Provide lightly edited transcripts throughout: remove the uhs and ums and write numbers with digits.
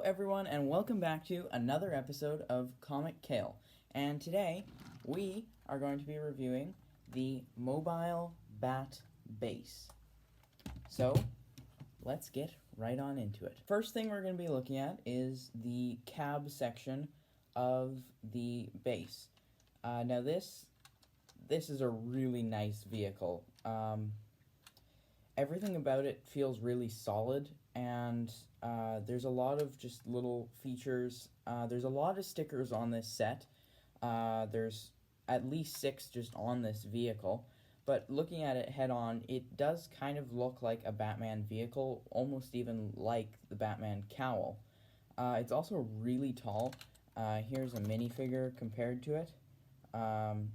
everyone, and welcome back to another episode of Comic Kale. And today we are going to be reviewing the mobile bat base. So let's get right on into it. First thing we're going to be looking at is the cab section of the base. Now this is a really nice vehicle. Everything about it feels really solid, and there's a lot of just little features. There's a lot of stickers on this set. There's at least 6 just on this vehicle, but looking at it head on, it does kind of look like a Batman vehicle, almost even like the Batman cowl. It's also really tall. Here's a minifigure compared to it.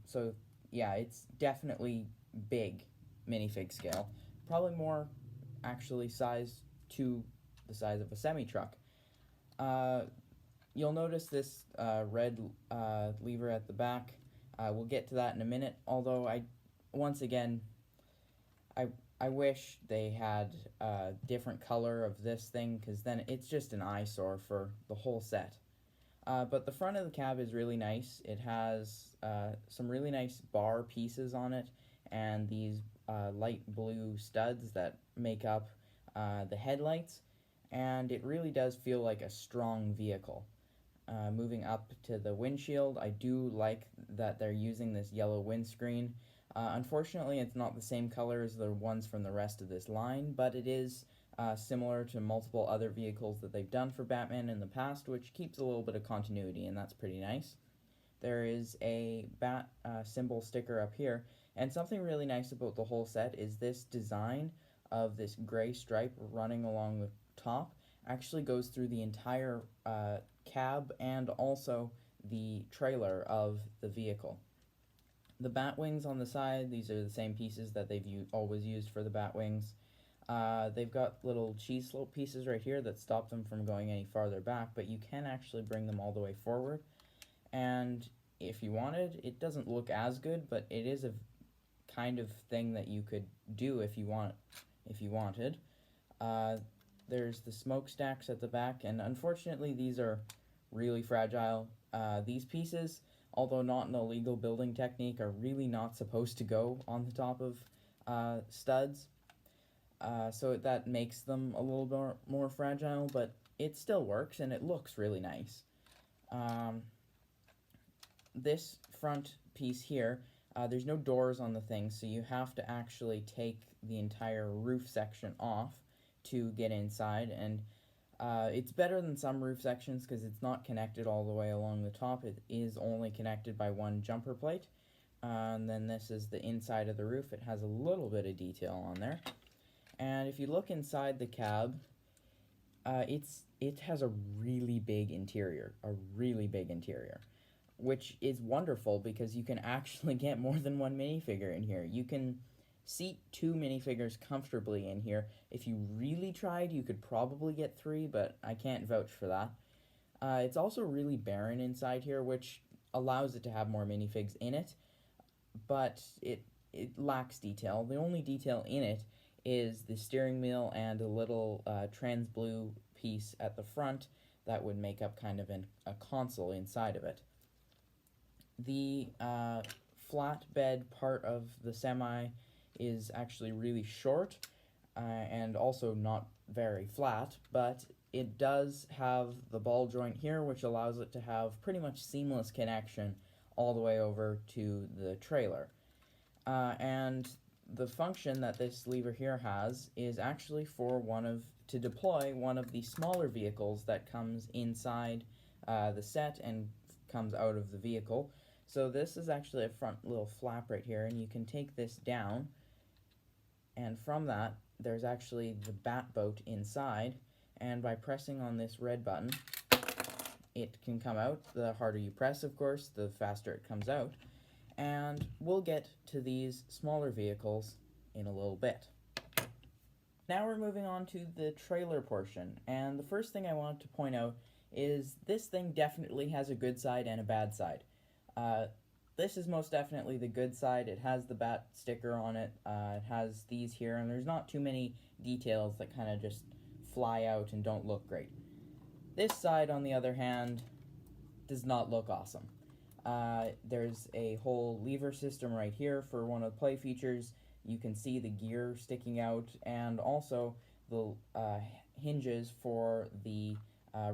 So yeah, it's definitely big minifig scale. Probably more actually size to the size of a semi-truck. You'll notice this red lever at the back. We'll get to that in a minute, although I wish they had a different color of this thing, because then it's just an eyesore for the whole set. But the front of the cab is really nice. It has some really nice bar pieces on it, and these light blue studs that make up the headlights, and it really does feel like a strong vehicle. Moving up to the windshield, I do like that they're using this yellow windscreen. Unfortunately, it's not the same color as the ones from the rest of this line, but it is similar to multiple other vehicles that they've done for Batman in the past, which keeps a little bit of continuity, and that's pretty nice. There is a bat symbol sticker up here, and something really nice about the whole set is this design of this gray stripe running along the top actually goes through the entire cab and also the trailer of the vehicle. The Batwings on the side, these are the same pieces that they've always used for the Batwings. They've got little cheese slope pieces right here that stop them from going any farther back, but you can actually bring them all the way forward. And if you wanted, it doesn't look as good, but it is a kind of thing that you could do if you wanted. There's the smokestacks at the back, and unfortunately these are really fragile. These pieces, although not an illegal building technique, are really not supposed to go on the top of studs. So that makes them a little more fragile, but it still works, and it looks really nice. This front piece here, there's no doors on the thing, so you have to actually take the entire roof section off to get inside, and it's better than some roof sections because it's not connected all the way along the top. It is only connected by one jumper plate. And then this is the inside of the roof. It has a little bit of detail on there. And if you look inside the cab, it has a really big interior, which is wonderful because you can actually get more than one minifigure in here. You can seat 2 minifigures comfortably in here. If you really tried, you could probably get 3, but I can't vouch for that. It's also really barren inside here, which allows it to have more minifigs in it, but it lacks detail. The only detail in it is the steering wheel and a little trans blue piece at the front that would make up kind of a console inside of it. The flatbed part of the semi is actually really short and also not very flat, but it does have the ball joint here, which allows it to have pretty much seamless connection all the way over to the trailer. And the function that this lever here has is actually for to deploy one of the smaller vehicles that comes inside the set and comes out of the vehicle. So this is actually a front little flap right here, and you can take this down, and from that there's actually the bat boat inside, and by pressing on this red button it can come out. The harder you press, of course, the faster it comes out. And we'll get to these smaller vehicles in a little bit. Now we're moving on to the trailer portion, and the first thing I want to point out is this thing definitely has a good side and a bad side. This is most definitely the good side. It has the bat sticker on it, it has these here, and there's not too many details that kind of just fly out and don't look great. This side, on the other hand, does not look awesome. There's a whole lever system right here for one of the play features. You can see the gear sticking out, and also the hinges for the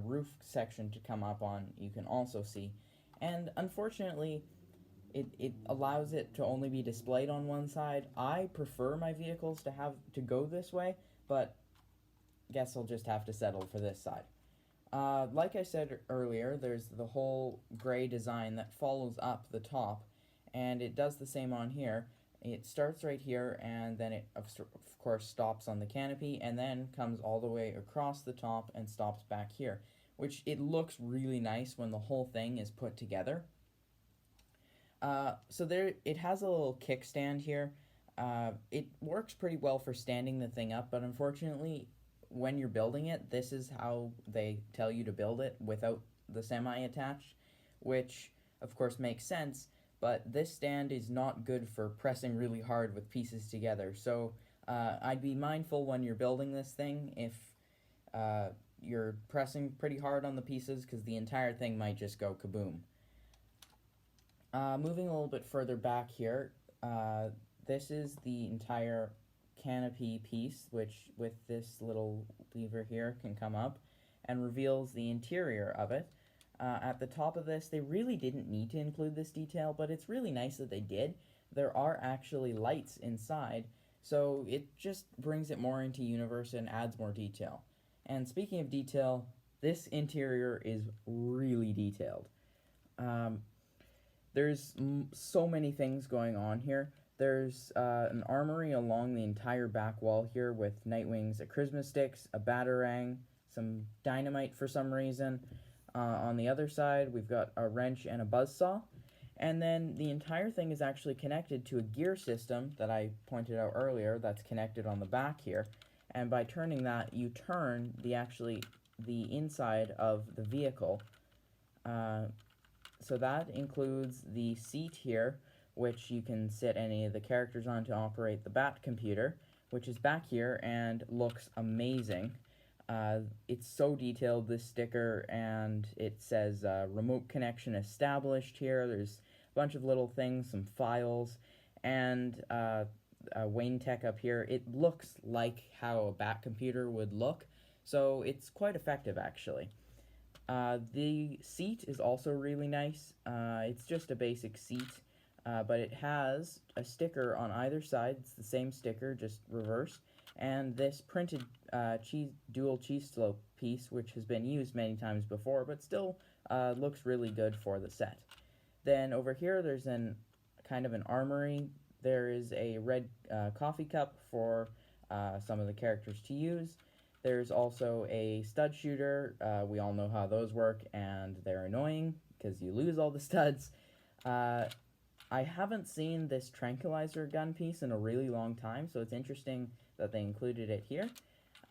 roof section to come up on, you can also see. And unfortunately, it allows it to only be displayed on one side. I prefer my vehicles to go this way, but guess I'll just have to settle for this side. Like I said earlier, there's the whole gray design that follows up the top, and it does the same on here. It starts right here, and then it, of course, stops on the canopy, and then comes all the way across the top and stops back here, which it looks really nice when the whole thing is put together. So there, it has a little kickstand here. It works pretty well for standing the thing up, but unfortunately, when you're building it, this is how they tell you to build it without the semi attached, which of course makes sense, but this stand is not good for pressing really hard with pieces together. So I'd be mindful when you're building this thing if you're pressing pretty hard on the pieces, because the entire thing might just go kaboom. Moving a little bit further back here, this is the entire canopy piece, which with this little lever here can come up and reveals the interior of it. At the top of this, they really didn't need to include this detail, but it's really nice that they did. There are actually lights inside, so it just brings it more into universe and adds more detail. And speaking of detail, this interior is really detailed. There's so many things going on here. There's an armory along the entire back wall here with Nightwing's Christmas sticks, a batarang, some dynamite for some reason. On the other side, we've got a wrench and a buzzsaw. And then the entire thing is actually connected to a gear system that I pointed out earlier that's connected on the back here. And by turning that, you turn the inside of the vehicle. So that includes the seat here, which you can sit any of the characters on to operate the Bat computer, which is back here and looks amazing. It's so detailed, this sticker, and it says remote connection established here. There's a bunch of little things, some files, and Wayne Tech up here. It looks like how a Bat computer would look, so it's quite effective actually. The seat is also really nice. It's just a basic seat, but it has a sticker on either side. It's the same sticker, just reversed. And this printed dual cheese slope piece, which has been used many times before, but still looks really good for the set. Then over here, there's kind of an armory. There is a red coffee cup for some of the characters to use. There's also a stud shooter. We all know how those work, and they're annoying because you lose all the studs. I haven't seen this tranquilizer gun piece in a really long time, so it's interesting that they included it here.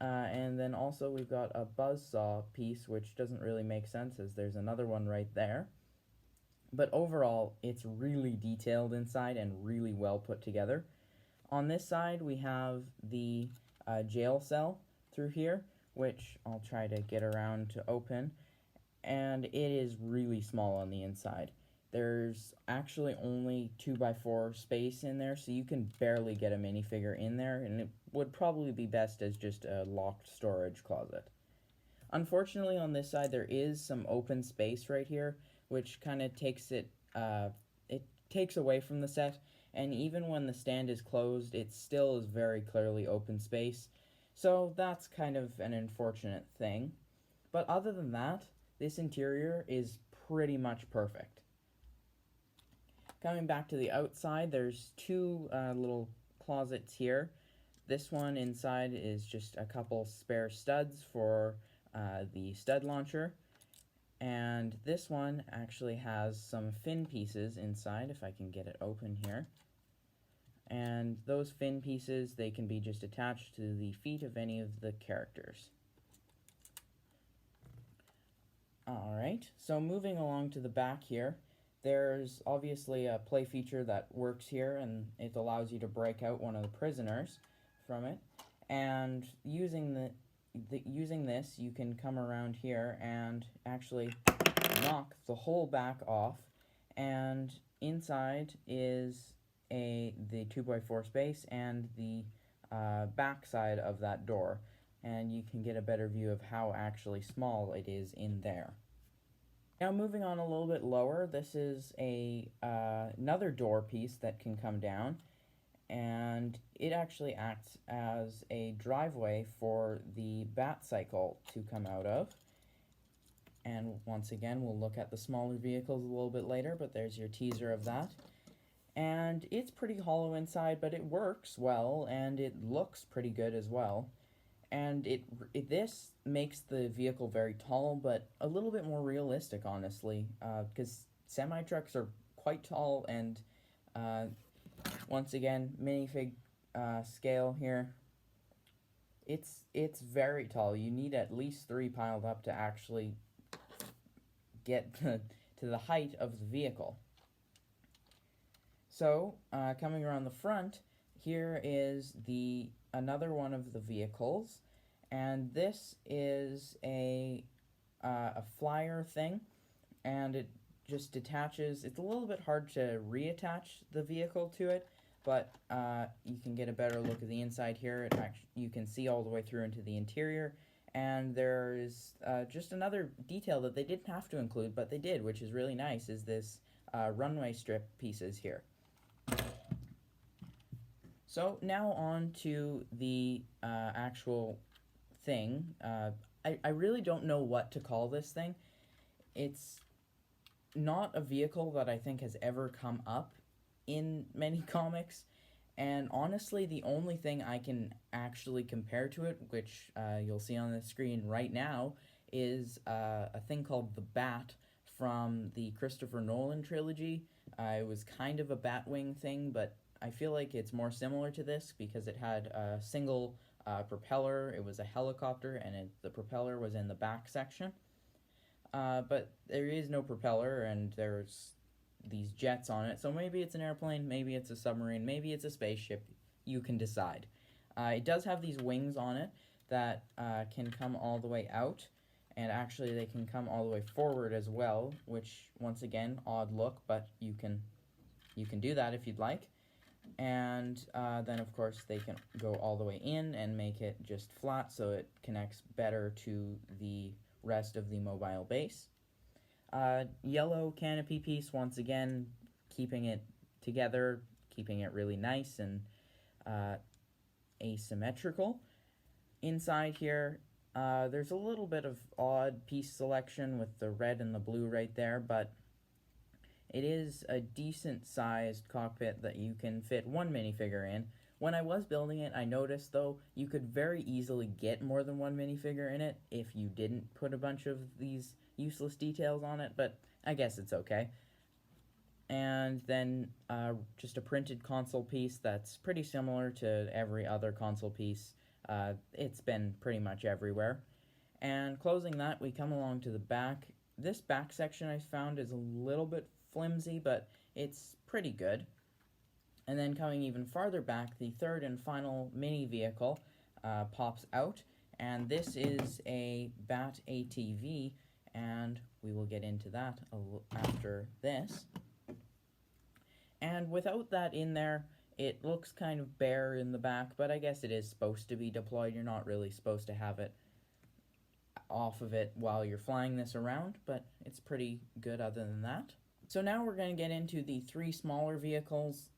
And then also we've got a buzzsaw piece, which doesn't really make sense as there's another one right there. But overall, it's really detailed inside and really well put together. On this side, we have the jail cell through here, which I'll try to get around to open, and it is really small on the inside. There's actually only 2x4 space in there, so you can barely get a minifigure in there, and it would probably be best as just a locked storage closet. Unfortunately, on this side, there is some open space right here, which kind of takes it takes away from the set, and even when the stand is closed, it still is very clearly open space. So that's kind of an unfortunate thing. But other than that, this interior is pretty much perfect. Coming back to the outside, there's two little closets here. This one inside is just a couple spare studs for the stud launcher. And this one actually has some fin pieces inside, if I can get it open here. And those fin pieces, they can be just attached to the feet of any of the characters. Alright, so moving along to the back here, there's obviously a play feature that works here, and it allows you to break out one of the prisoners from it. And using using this, you can come around here and actually knock the whole back off, and inside is the 2x4 space and the back side of that door, and you can get a better view of how actually small it is in there. Now moving on a little bit lower, this is another door piece that can come down, and it actually acts as a driveway for the bat cycle to come out of. And once again, we'll look at the smaller vehicles a little bit later, but there's your teaser of that. And it's pretty hollow inside, but it works well, and it looks pretty good as well. And this makes the vehicle very tall, but a little bit more realistic, honestly, because semi-trucks are quite tall, and once again, minifig scale here, it's very tall. You need at least 3 piled up to actually get to the height of the vehicle. So, coming around the front, here is another one of the vehicles, and this is a flyer thing, and it just detaches. It's a little bit hard to reattach the vehicle to it, but you can get a better look at the inside here. You can see all the way through into the interior, and there's just another detail that they didn't have to include, but they did, which is really nice, is this runway strip pieces here. So now on to the actual thing. I really don't know what to call this thing. It's not a vehicle that I think has ever come up in many comics, and honestly the only thing I can actually compare to it, which you'll see on the screen right now, is a thing called the Bat from the Christopher Nolan trilogy. It was kind of a Batwing thing, but I feel like it's more similar to this because it had a single propeller. It was a helicopter, and the propeller was in the back section. But there is no propeller, and there's these jets on it. So maybe it's an airplane, maybe it's a submarine, maybe it's a spaceship. You can decide. It does have these wings on it that can come all the way out, and actually they can come all the way forward as well, which, once again, odd look, but you can do that if you'd like. And then, of course, they can go all the way in and make it just flat so it connects better to the rest of the mobile base. Yellow canopy piece, once again, keeping it together, keeping it really nice and asymmetrical. Inside here, there's a little bit of odd piece selection with the red and the blue right there, but it is a decent-sized cockpit that you can fit one minifigure in. When I was building it, I noticed, though, you could very easily get more than one minifigure in it if you didn't put a bunch of these useless details on it, but I guess it's okay. And then just a printed console piece that's pretty similar to every other console piece. It's been pretty much everywhere. And closing that, we come along to the back. This back section I found is a little bit flimsy, but it's pretty good. And then coming even farther back, the third and final mini vehicle pops out, and this is a Bat ATV, and we will get into that after this. And without that in there, it looks kind of bare in the back, but I guess it is supposed to be deployed. You're not really supposed to have it off of it while you're flying this around, but it's pretty good other than that. So now we're going to get into the 3 smaller vehicles.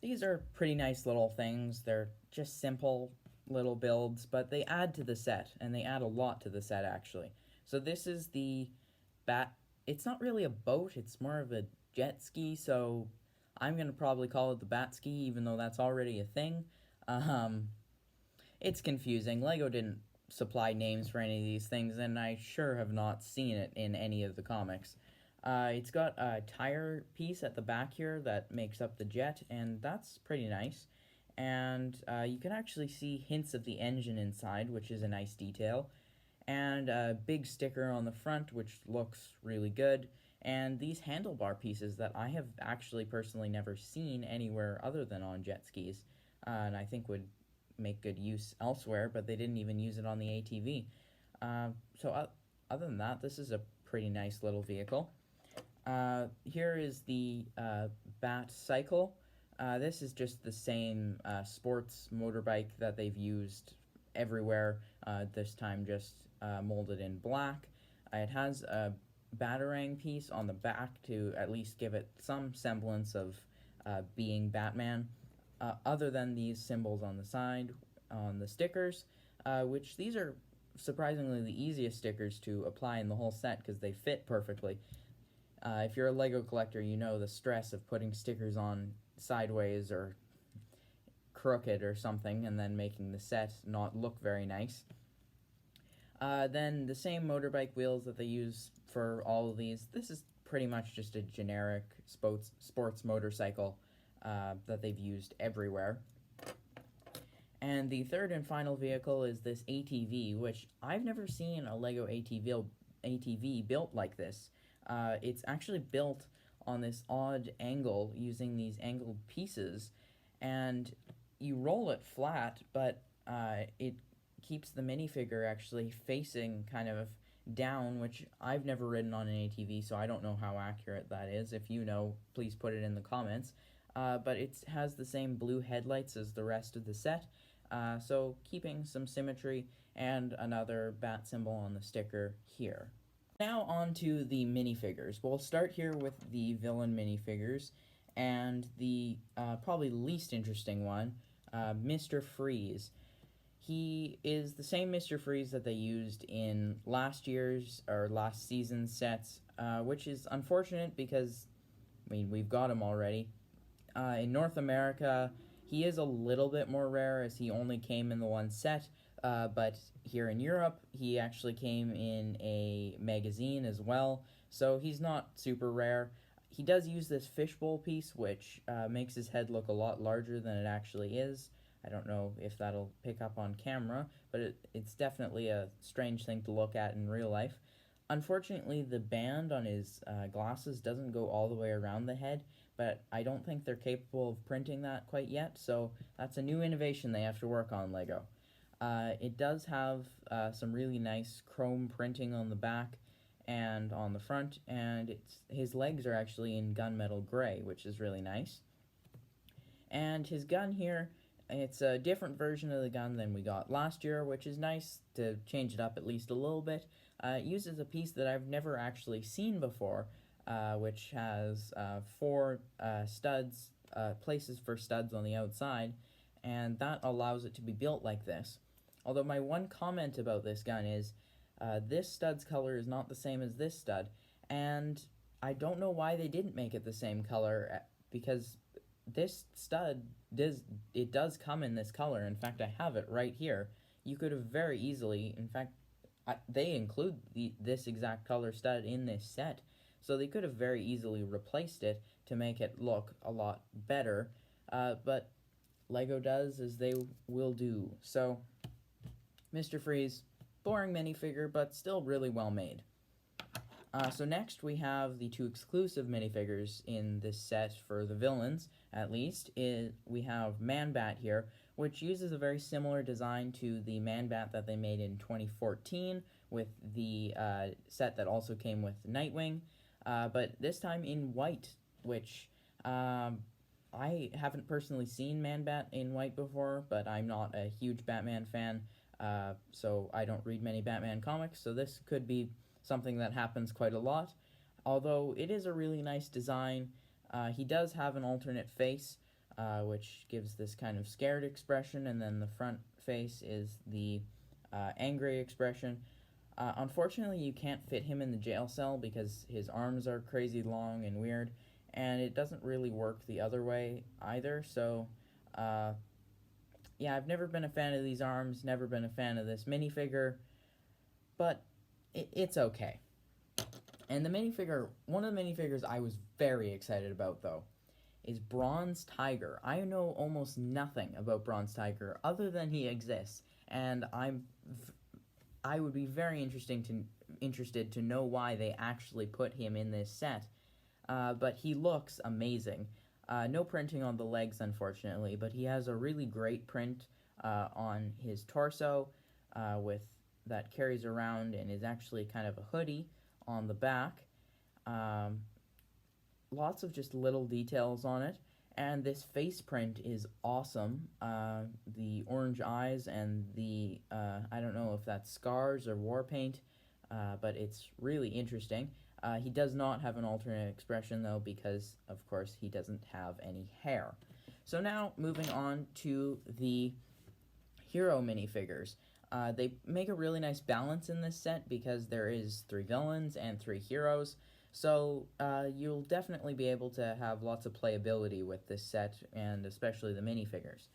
These are pretty nice little things. They're just simple little builds, but they add to the set, and they add a lot to the set, actually. So this is the Bat. It's not really a boat, it's more of a jet ski, so I'm going to probably call it the Bat Ski, even though that's already a thing. It's confusing. LEGO didn't supply names for any of these things, and I sure have not seen it in any of the comics. It's got a tire piece at the back here that makes up the jet, and that's pretty nice. And you can actually see hints of the engine inside, which is a nice detail. And a big sticker on the front, which looks really good. And these handlebar pieces that I have actually personally never seen anywhere other than on jet skis, and I think would make good use elsewhere, but they didn't even use it on the ATV. Other than that, this is a pretty nice little vehicle. Here is the Bat Cycle. This is just the same sports motorbike that they've used everywhere, this time just molded in black. It has a Batarang piece on the back to at least give it some semblance of being Batman, other than these symbols on the side, on the stickers, which these are surprisingly the easiest stickers to apply in the whole set because they fit perfectly. If you're a Lego collector, you know the stress of putting stickers on sideways or crooked or something and then making the set not look very nice. Then the same motorbike wheels that they use for all of these. This is pretty much just a generic sports motorcycle that they've used everywhere. And the third and final vehicle is this ATV, which I've never seen a Lego ATV built like this. It's actually built on this odd angle using these angled pieces, and you roll it flat, but it keeps the minifigure actually facing kind of down, which I've never ridden on an ATV, so I don't know how accurate that is. If you know, please put it in the comments. But it has the same blue headlights as the rest of the set, so keeping some symmetry, and another bat symbol on the sticker here. Now on to the minifigures. We'll start here with the villain minifigures, and the probably least interesting one, Mr. Freeze. He is the same Mr. Freeze that they used in last season's sets, which is unfortunate because, I mean, we've got him already. In North America, he is a little bit more rare as he only came in the one set, but here in Europe, he actually came in a magazine as well, so he's not super rare. He does use this fishbowl piece, which makes his head look a lot larger than it actually is. I don't know if that'll pick up on camera, but it's definitely a strange thing to look at in real life. Unfortunately, the band on his glasses doesn't go all the way around the head, but I don't think they're capable of printing that quite yet, so that's a new innovation they have to work on, Lego. It does have some really nice chrome printing on the back and on the front, and his legs are actually in gunmetal gray, which is really nice. And his gun here, it's a different version of the gun than we got last year, which is nice to change it up at least a little bit. It uses a piece that I've never actually seen before, which has 4 studs, places for studs on the outside, and that allows it to be built like this. Although my one comment about this gun is, this stud's color is not the same as this stud, and I don't know why they didn't make it the same color, because this stud does come in this color. In fact, I have it right here. You could have very easily, in fact, they include this exact color stud in this set, so they could have very easily replaced it to make it look a lot better, but Lego does as they will do. So, Mr. Freeze, boring minifigure, but still really well made. So next we have the 2 exclusive minifigures in this set for the villains, at least. We have ManBat here, which uses a very similar design to the ManBat that they made in 2014 with the set that also came with Nightwing, but this time in white, which I haven't personally seen ManBat in white before, but I'm not a huge Batman fan, so I don't read many Batman comics, so this could be something that happens quite a lot. Although it is a really nice design, he does have an alternate face, which gives this kind of scared expression, and then the front face is the angry expression. Unfortunately, you can't fit him in the jail cell because his arms are crazy long and weird, and it doesn't really work the other way either, so yeah, I've never been a fan of these arms, never been a fan of this minifigure, but it's okay. And one of the minifigures I was very excited about, though, is Bronze Tiger. I know almost nothing about Bronze Tiger other than he exists, and I would be very interested to know why they actually put him in this set. But he looks amazing. No printing on the legs, unfortunately, but he has a really great print on his torso with that carries around and is actually kind of a hoodie on the back. Um, Lots of just little details on it. And this face print is awesome. The orange eyes and the, I don't know if that's scars or war paint, but it's really interesting. He does not have an alternate expression, though, because, of course, he doesn't have any hair. So now, moving on to the hero minifigures. They make a really nice balance in this set because there is 3 villains and 3 heroes. So you'll definitely be able to have lots of playability with this set, and especially the minifigures.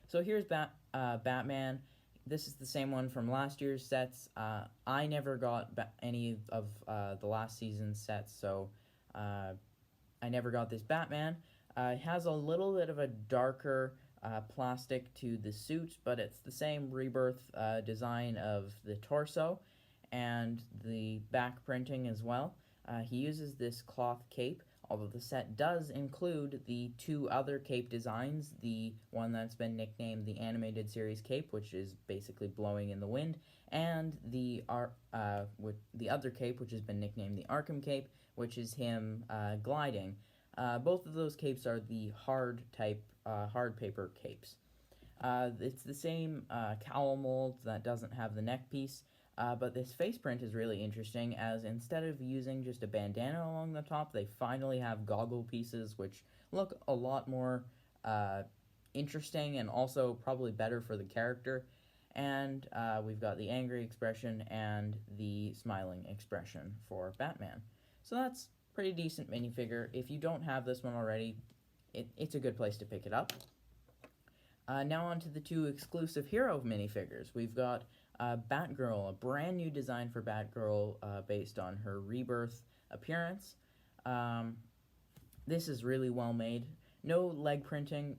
So here's Batman. This is the same one from last year's sets. I never got any of the last season's sets, so I never got this Batman. It has a little bit of a darker plastic to the suit, but it's the same rebirth design of the torso and the back printing as well. He uses this cloth cape, although the set does include the 2 other cape designs, the one that's been nicknamed the animated series cape, which is basically blowing in the wind, and the other cape, which has been nicknamed the Arkham cape, which is him gliding. Both of those capes are the hard paper capes. It's the same cowl mold that doesn't have the neck piece. But this face print is really interesting, as instead of using just a bandana along the top, they finally have goggle pieces, which look a lot more interesting and also probably better for the character. And we've got the angry expression and the smiling expression for Batman. So that's pretty decent minifigure. If you don't have this one already, it's a good place to pick it up. Now on to the 2 exclusive hero minifigures. We've got Batgirl, a brand new design for Batgirl based on her rebirth appearance. This is really well made. No leg printing,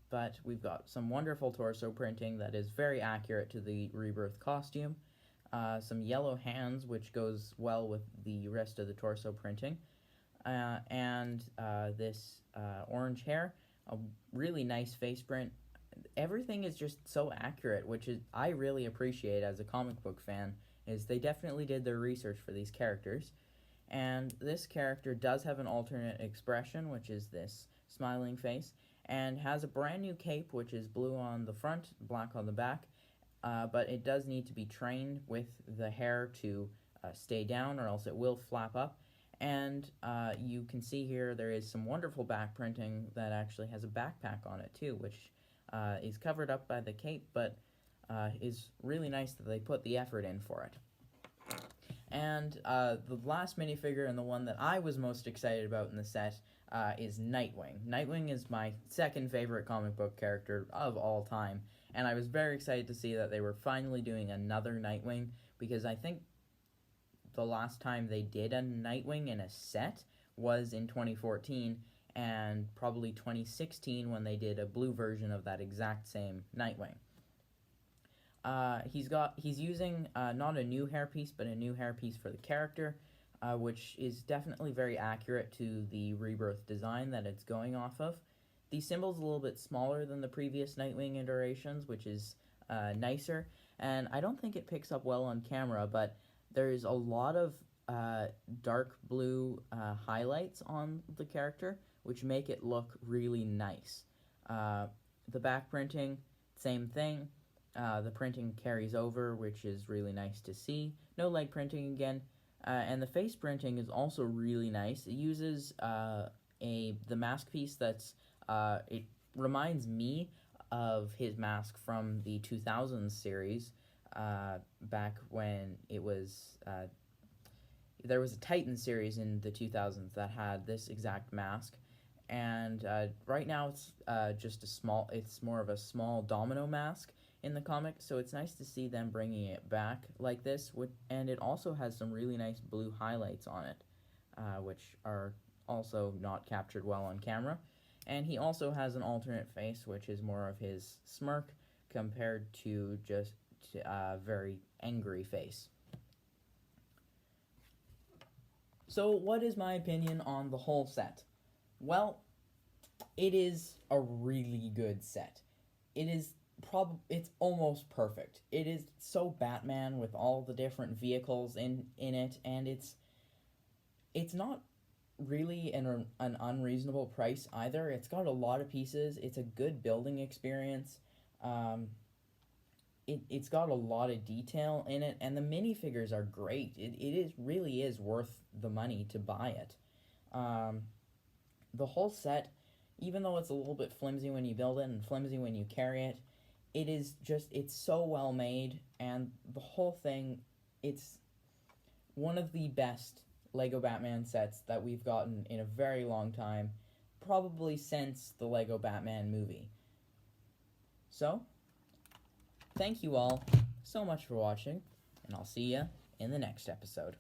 but we've got some wonderful torso printing that is very accurate to the rebirth costume. Some yellow hands, which goes well with the rest of the torso printing. And this orange hair, a really nice face print. Everything is just so accurate, which is I really appreciate as a comic book fan, is they definitely did their research for these characters. And this character does have an alternate expression, which is this smiling face, and has a brand new cape, which is blue on the front, black on the back, but it does need to be trained with the hair to stay down, or else it will flap up. And you can see here there is some wonderful back printing that actually has a backpack on it too, which is covered up by the cape, but is really nice that they put the effort in for it. And the last minifigure, and the one that I was most excited about in the set, is Nightwing. Nightwing is my second favorite comic book character of all time, and I was very excited to see that they were finally doing another Nightwing, because I think the last time they did a Nightwing in a set was in 2014, and probably 2016 when they did a blue version of that exact same Nightwing. He's using not a new hairpiece, but a new hairpiece for the character, which is definitely very accurate to the rebirth design that it's going off of. The symbol's a little bit smaller than the previous Nightwing iterations, which is nicer, and I don't think it picks up well on camera, but there's a lot of dark blue highlights on the character, which make it look really nice. The back printing, same thing. The printing carries over, which is really nice to see. No leg printing again. And the face printing is also really nice. It uses the mask piece that's... it reminds me of his mask from the 2000s series, back when it was... there was a Titan series in the 2000s that had this exact mask. And right now it's just it's more of a small domino mask in the comic, so it's nice to see them bringing it back like this, and it also has some really nice blue highlights on it, which are also not captured well on camera. And he also has an alternate face, which is more of his smirk compared to just a very angry face. So what is my opinion on the whole set? Well, it is a really good set. It is it's almost perfect. It is so Batman with all the different vehicles in it, and it's not really an unreasonable price either. It's got a lot of pieces. It's a good building experience. Um, it's got a lot of detail in it, and the minifigures are great. It really is worth the money to buy it. Um, the whole set, even though it's a little bit flimsy when you build it and flimsy when you carry it, it's so well made, and the whole thing, it's one of the best Lego Batman sets that we've gotten in a very long time, probably since the Lego Batman movie. So, thank you all so much for watching, and I'll see you in the next episode.